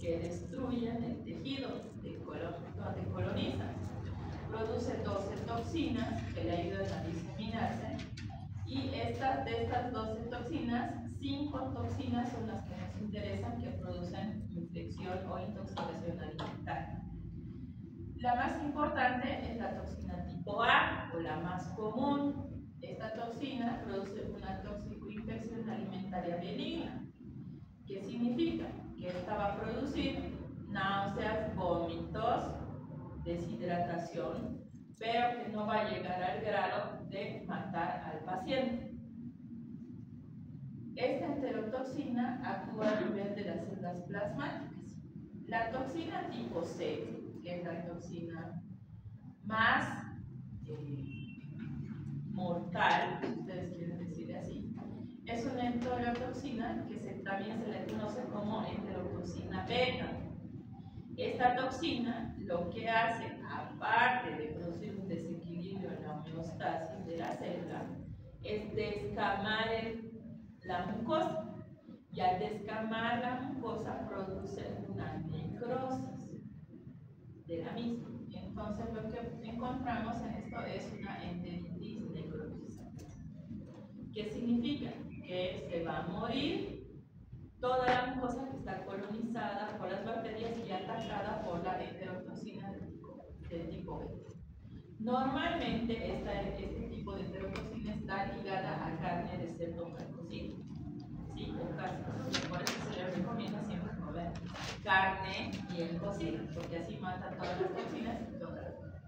que destruyen el tejido, decolonizan. Produce 12 toxinas que le ayudan a diseminarse, y de estas 12 toxinas, 5 toxinas son las que nos interesan, que producen infección o intoxicación alimentaria. La más importante es la toxina tipo A, o la más común. Esta toxina produce una toxicoinfección alimentaria benigna. ¿Qué significa? Que esta va a producir náuseas, vómitos, deshidratación, pero que no va a llegar al grado de matar al paciente. Esta enterotoxina actúa a nivel de las células plasmáticas. La toxina tipo C, que es la toxina más mortal, si ustedes quieren decir así, es una enterotoxina que también se le conoce como enterotoxina beta. Esta toxina lo que hace, aparte de producir un desequilibrio en la homeostasis de la célula, es descamar la mucosa, y al descamar la mucosa produce una necrosis de la misma. Entonces lo que encontramos en esto es una enteritis necrotizante. ¿Qué significa? Que se va a morir toda la mucosa que está colonizada por las bacterias y atacada por la enterotoxina del tipo B. Normalmente este tipo de enterotoxina está ligada a carne de cerdo mal cocida. Sí, o casi. Por eso se les recomienda siempre comer carne bien cocida, porque así mata todas las toxinas y todas las bacterias.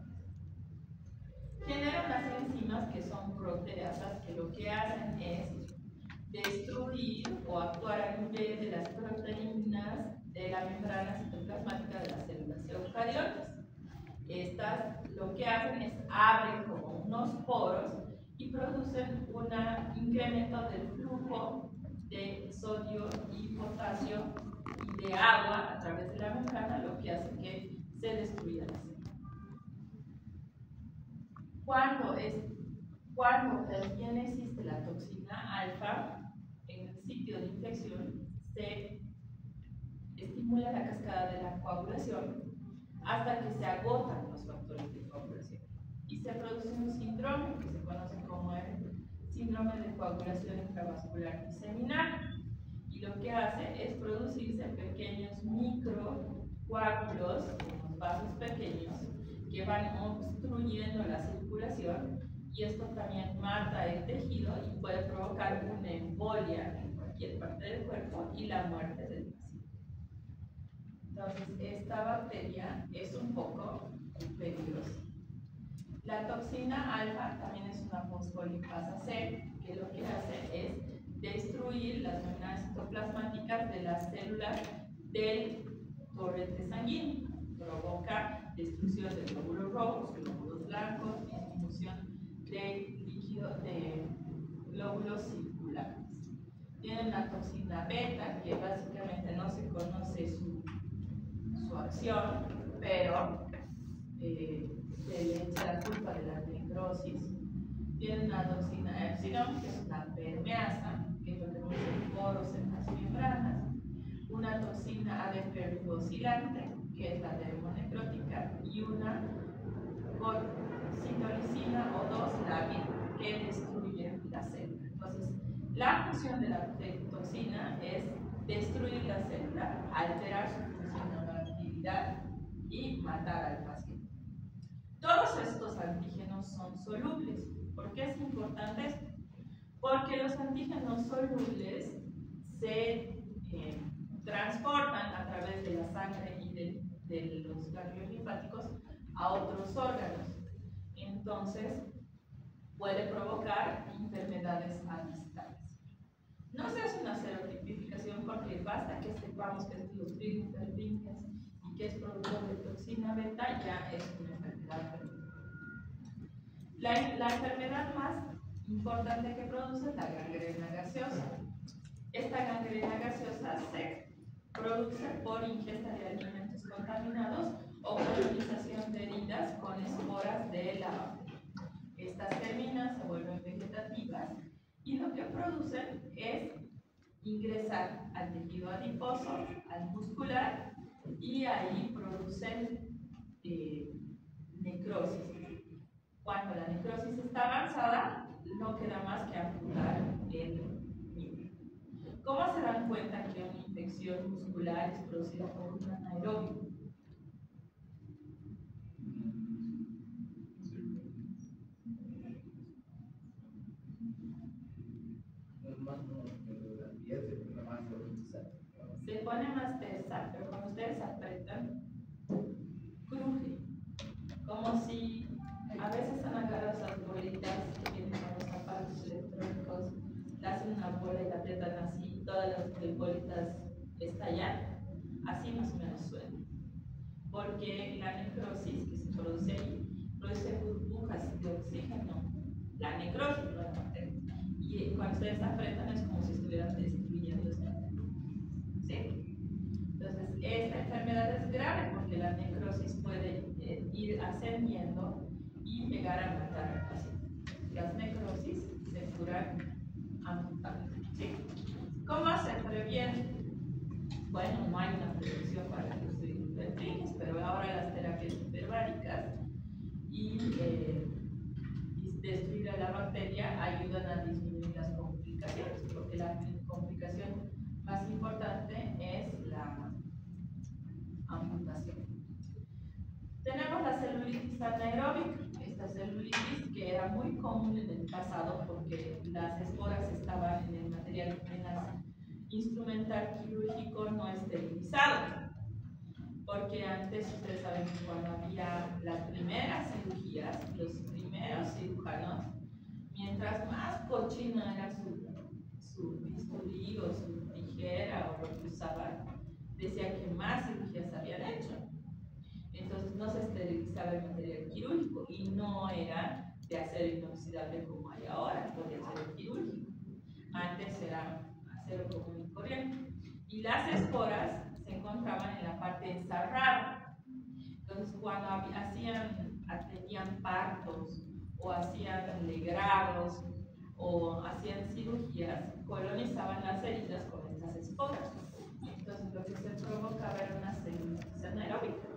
Generan las enzimas que son proteasas, que lo que hacen es destruir o actuar a nivel de las proteínas de la membrana citoplasmática de las células eucariotas. Estas lo que hacen es abren como unos poros y producen un incremento del flujo de sodio y potasio y de agua a través de la membrana, lo que hace que se destruya la célula. Cuando también existe la toxina alfa en el sitio de infección, se estimula la cascada de la coagulación hasta que se agotan los factores de coagulación y se produce un síndrome que se conoce como el síndrome de coagulación intravascular diseminada, y lo que hace es producirse pequeños microcoágulos en los vasos pequeños que van obstruyendo la circulación, y esto también mata el tejido y puede provocar una embolia en cualquier parte del cuerpo y la muerte del paciente. Entonces, esta bacteria es un poco peligrosa. La toxina alfa también es una fosfolipasa C, que lo que hace es destruir las membranas citoplasmáticas de las células del torrente sanguíneo. Provoca destrucción de glóbulos rojos, glóbulos blancos, disminución de líquido de glóbulos circulares. Tienen la toxina beta, que básicamente no se conoce su acción, pero se le echa la culpa de la necrosis. Tienen la toxina epsilon, que es una permeasa, que produce poros en las membranas. Una toxina adenoviruloscilante, que es la termonecrótica, y una citolicina o 2-lábil, que destruye la célula. Entonces, la función de la toxina es destruir la célula, alterar su funcionalidad y matar al paciente. Todos estos antígenos son solubles. ¿Por qué es importante esto? Porque los antígenos solubles se transportan a través de la sangre y de los ganglios linfáticos a otros órganos. Entonces, puede provocar enfermedades a distancia. No se hace una serotipificación porque basta que sepamos que es los Klinefelter-Menkes y que es productor de toxina beta, ya es una enfermedad. La enfermedad más importante que produce es la gangrena gaseosa. Esta gangrena gaseosa se produce por ingesta de alimentos contaminados o colonización de heridas con esporas de la bacteria. Estas terminan, se vuelven vegetativas y lo que producen es ingresar al tejido adiposo, al muscular, y ahí producen necrosis. Cuando la necrosis está avanzada, no queda más que amputar el miembro. ¿Cómo se dan cuenta que una infección muscular es producida por un anaerobio? Se pone más tersa, pero cuando ustedes apretan, cruje. Como si a veces han agarrado esas bolitas que tienen con los aparatos electrónicos, le hacen una bola y la aprietan así, todas las bolitas estallan, así más o menos suena. Porque la necrosis que se produce ahí, produce burbujas de oxígeno. La necrosis, no la bacteria. Y cuando ustedes apretan es como si estuvieran destruyendo esta necrosis. ¿Sí? Entonces, esta enfermedad es grave porque la necrosis puede ir ascendiendo y llegar a matar al paciente. Las necrosis se curan amputando. ¿Sí? ¿Cómo se previene? Bueno, no hay una prevención para los hipertenias, pero ahora las terapias hiperbáricas y destruir a la bacteria ayudan a disminuir las complicaciones, porque la complicación más importante es la amputación. Tenemos la celulitis anaeróbica. Esta celulitis que era muy común en el pasado porque las esporas estaban en el material instrumental quirúrgico no esterilizado. Porque antes ustedes saben que cuando había las primeras cirugías, los primeros cirujanos, mientras más cochina era su bisturí o su tijera o lo que usaban, decía que más cirugías habían hecho. Entonces no se esterilizaba el material quirúrgico y no era de acero inoxidable como hay ahora, o de acero quirúrgico. Antes era acero común y corriente. Y las esporas se encontraban en la parte ensarrada. Entonces cuando atendían partos o hacían legrados o hacían cirugías, colonizaban las heridas con estas esporas. Entonces lo que se provocaba era una celulitis anaeróbica,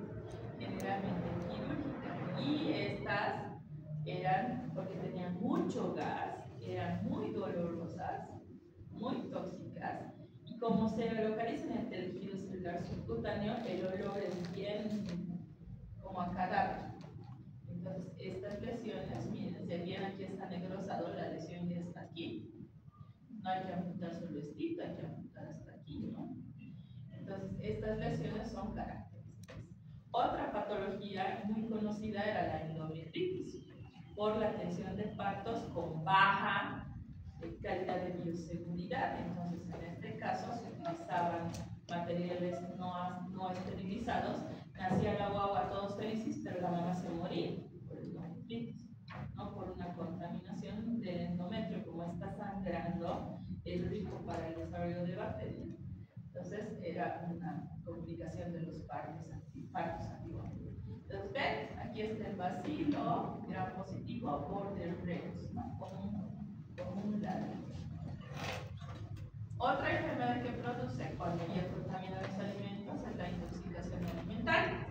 generalmente quirúrgica, y estas eran, porque tenían mucho gas, eran muy dolorosas, muy tóxicas, y como se localiza en el tejido celular subcutáneo, el olor es bien como a cadáver. Entonces estas lesiones, miren, si bien aquí está negrosado, la lesión ya está aquí. No hay que amputar solo estito, hay que amputar hasta aquí, ¿no? Entonces estas lesiones son características. Otra patología muy conocida era la endometritis, por la atención de partos con baja calidad de bioseguridad. Entonces, en este caso, se utilizaban materiales no esterilizados, nacía la guagua todos felices, pero la mamá se moría por endometritis, ¿no? Por una contaminación del endometrio, como está sangrando, es rico para el desarrollo de bacterias. Entonces, era una complicación de los partos antiguamente. Entonces, ven, aquí está el bacilo gram positivo border reus, ¿no? Como un ladrillo. Otra enfermedad que produce cuando ya contaminan los alimentos es la intoxicación alimentaria.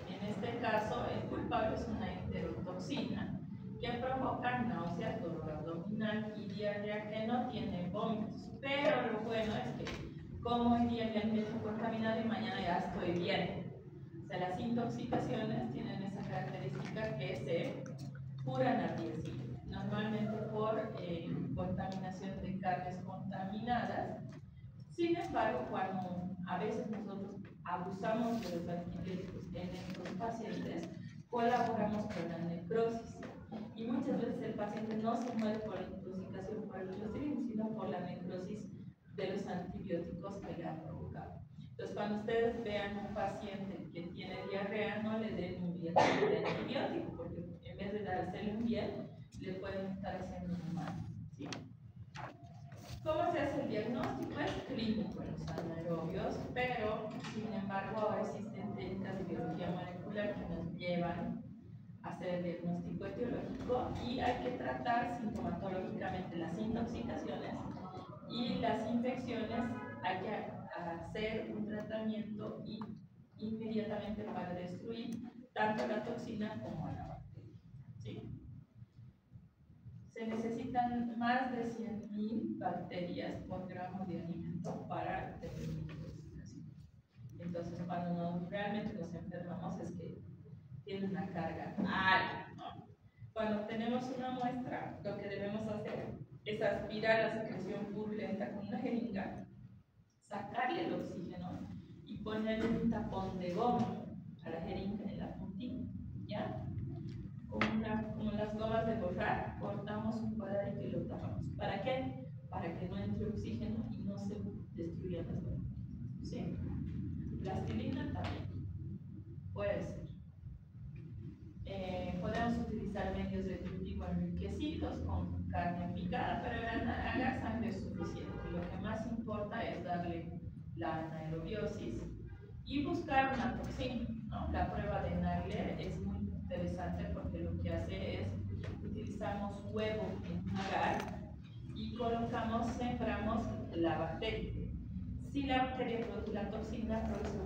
En este caso, el culpable es una enterotoxina que provoca náuseas, dolor abdominal y diarrea que no tiene vómitos. Pero lo bueno es que como hoy día mi alimento contaminado y mañana ya estoy bien. O sea, las intoxicaciones tienen esa característica que se curan al día siguiente. Normalmente por contaminación de carnes contaminadas. Sin embargo, cuando a veces nosotros abusamos de los antibióticos en estos pacientes, colaboramos con la necrosis. Y muchas veces el paciente no se muere por la intoxicación por el Clostridium, sino por la necrosis de los antibióticos que le han provocado. Entonces, cuando ustedes vean un paciente que tiene diarrea, no le den un bien de antibiótico, porque en vez de dársele un bien, le pueden estar haciendo un mal. ¿Sí? ¿Cómo se hace el diagnóstico? Es clínico en los anaerobios, pero sin embargo ahora existen técnicas de biología molecular que nos llevan a hacer el diagnóstico etiológico y hay que tratar sintomatológicamente las intoxicaciones y las infecciones. Hay que hacer un tratamiento inmediato inmediatamente para destruir tanto la toxina como la bacteria. ¿Sí? Se necesitan más de 100.000 bacterias por gramo de alimento para tener una intoxicación. Entonces, cuando realmente nos enfermamos es que tiene una carga alta, ¿no? Cuando tenemos una muestra, lo que debemos hacer es aspirar la secreción purulenta con una jeringa, sacarle el oxígeno y ponerle un tapón de goma a la jeringa en la puntilla, ¿ya? Como las gomas de borrar, cortamos un cuadradito y lo tapamos. ¿Para qué? Para que no entre oxígeno y no se destruyan las bacterias. ¿Sí? Plastilina también puede ser. Podemos utilizar medios de cultivo enriquecidos con carne picada, pero la sangre es suficiente. Lo que más importa es darle la anaerobiosis y buscar una toxina, ¿no? La prueba de Nagle es muy interesante porque lo que hace es utilizamos huevo en un agar y sembramos la bacteria. Si la bacteria produce la toxina, produce